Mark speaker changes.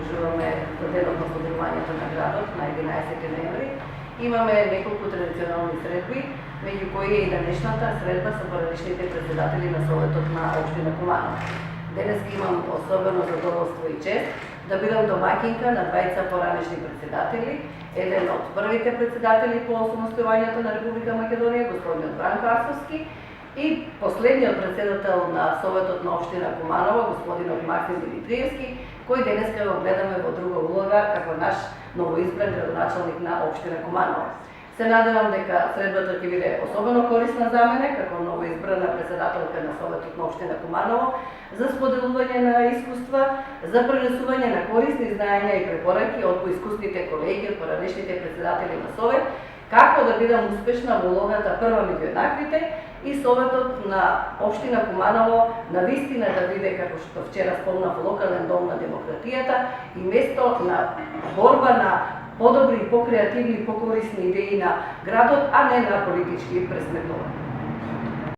Speaker 1: обележуваме денот на соделувањето на градот на 11 ноември. Имаме неколку традиционални средби, меѓу кои е и денешната средба со поранешните председатели на Советот на општина Куманово. Денес имам особено задоволство и чест да бидам домаќинка на двајца поранешни председатели, еден од првите председатели по осамостојувањето на Република Македонија, господинот Бранко Арсовски, и последниот председател на Советот на општина Куманово, господинот Максим Димитриевски, кој денеска го гледаме во друга улога како наш новоизбран градоначалник на општина Куманово. Се надевам дека средбата ќе биде особено корисна за мене, како новоизбрана председателка на Советот на општина Куманово, за споделување на искуства, за пренесување на корисни знаења и препораки од поискусните колеги, од поранешните председатели на Совет, како да бидам успешна во улогата прва меѓу еднаквите и Советот на општина Куманово на вистина да биде, како што вчера спомнав, локален дом на демократијата и место на борба на подобри, покреативни, покорисни идеи на градот, а не на политички пресметнувања.